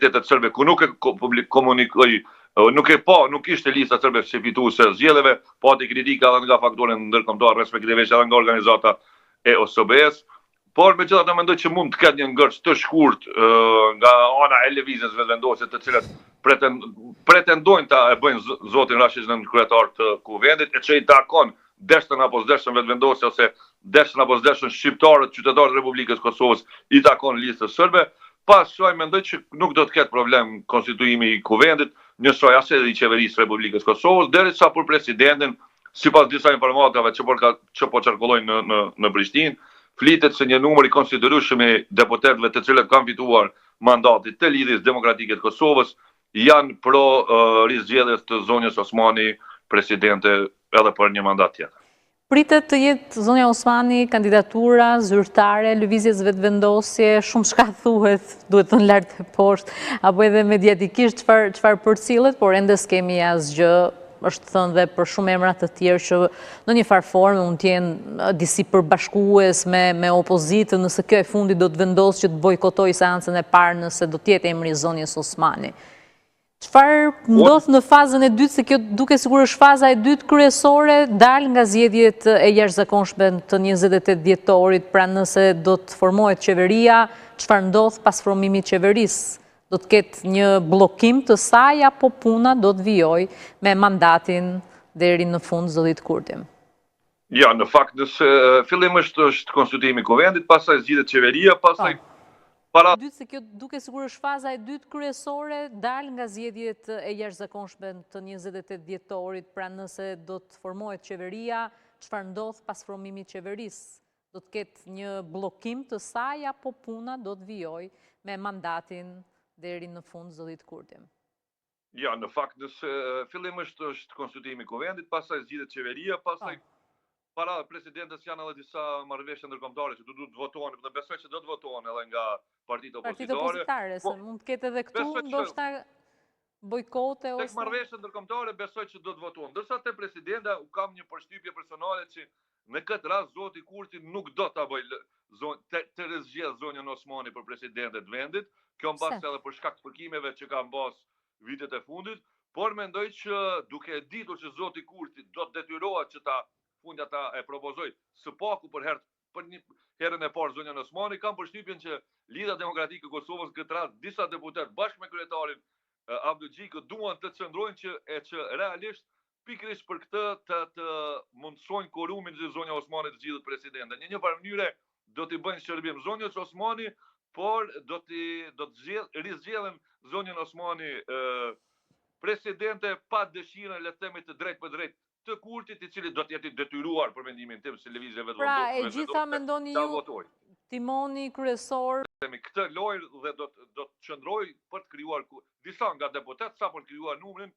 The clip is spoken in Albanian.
Të serbe ku nuk e komunikoi, nuk ishte lista serbe që fituese zgjedhjeve, pati kritika edhe nga faktorët ndërkombëtar respektivisht edhe nga organizata e OSBE-s, por megjithatë mendoj që mund të ketë një ngërç të shkurt nga ana e lëvizjes vetëvendosje të cilat pretendojnë ta e bëjnë zotin Rashid në kryetar të kuvendit, e që i takon deshtën apo s'deshtën vetëvendosje ose deshtën apo s'deshtën shqiptarët, qytetarët e Republikës Kosovës i takon listës serbe. Pas kësaj mendoj që nuk do të ketë problem konstituimi i kuvendit, njësoj as edhe i qeverisë Republikës Kosovës, derisa për presidentin, sipas disa informatave që po qarkullojnë në Prishtinë, flitet se një numër i konsiderueshëm i deputetëve të cilët kanë fituar mandatit të Lidhjes Demokratike të Kosovës janë pro rizgjedhjes të zonjës Osmani presidente edhe për një mandat tjetër. Pritet të jetë zonja Osmani kandidatura zyrtare, lëvizjes vetëvendosje, shumë shka thuhet, duhet të në lartë e poshtë, apo edhe mediatikisht çfarë përcillet, por ende s'kemi asgjë, është thënë dhe për shumë emra të tjerë që në një farë formë mund të jenë disi përbashkues me opozitën, nëse kjo e fundit do të vendosë që të bojkotoj seancën e parë nëse do të jetë emri i zonjës Osmani. Çfarë ndodh në fazën e dytë, se kjo duke sigur është faza e dytë kryesore, dal nga zgjedhjet e jashtëzakonshme të 28 dhjetorit, pra nëse do të formohet qeveria, çfarë ndodh pas formimit të qeverisë? Do të ketë një bllokim të saj apo puna do të vijoj me mandatin deri në fund zëllit Kurti? Ja, në fakt nëse fillim është konstituimi i kuvendit, pastaj zgjidhet qeveria, pastaj para dytë, se kjo duke sigur është faza e dytë kryesore, dal nga zgjedhjet e jashtëzakonshme të 28 dhjetorit, pra nëse do të formohet qeveria, çfarë ndodh pas formimit të qeverisë? Do të ketë një bllokim të saj apo puna do të vijoj me mandatin deri në fund zëllit Kurti? Ja, në fakt nëse fillim është konstituimi i kuvendit, pastaj zgjidhet qeveria, pastaj para presidentës janë edhe disa marrëveshje ndërkombëtare që do të votohen, dhe besoj që do të votohen edhe nga partitë opozitare. Se mund të ketë edhe këtu ndoshta bojkote ose tek marrëveshjet ndërkombëtare besoj që do të votohen. Ndërsa te presidenta u kam një përshtypje personale që në këtë rast zoti Kurti nuk do ta bëjë të rizgjedh zonjën Osmani për presidentet të vendit. Kjo mbas edhe për shkak të përkimeve që ka mbas vitet e fundit, por mendoj që duke ditur që zoti Kurti do të detyrohet që ta fundja ta e propozoj së paku për një herën e parë zonjën Osmani, kam përshtypjen që Lidhja Demokratike e Kosovës këtë rast disa deputet bashkë me kryetarin Abdul Xhikut duan të çndrojnë që realisht pikërisht për këtë të mundsojnë korumin që zonja Osmani të zgjidhet presidente. Në një farë mënyre do t'i bëjnë shërbim zonjës Osmani, por do të rizgjedhin zonjën Osmani presidente pa dëshirën le të themi të drejtë për drejtë të Kurtit, i cili do të jetë detyruar për mendimin tim se lëvizje vetëvendosje. Pra, e gjitha mendoni ju timoni kryesor këtë lojë dhe do të qëndroj për të krijuar disa nga deputet sa për të krijuar numrin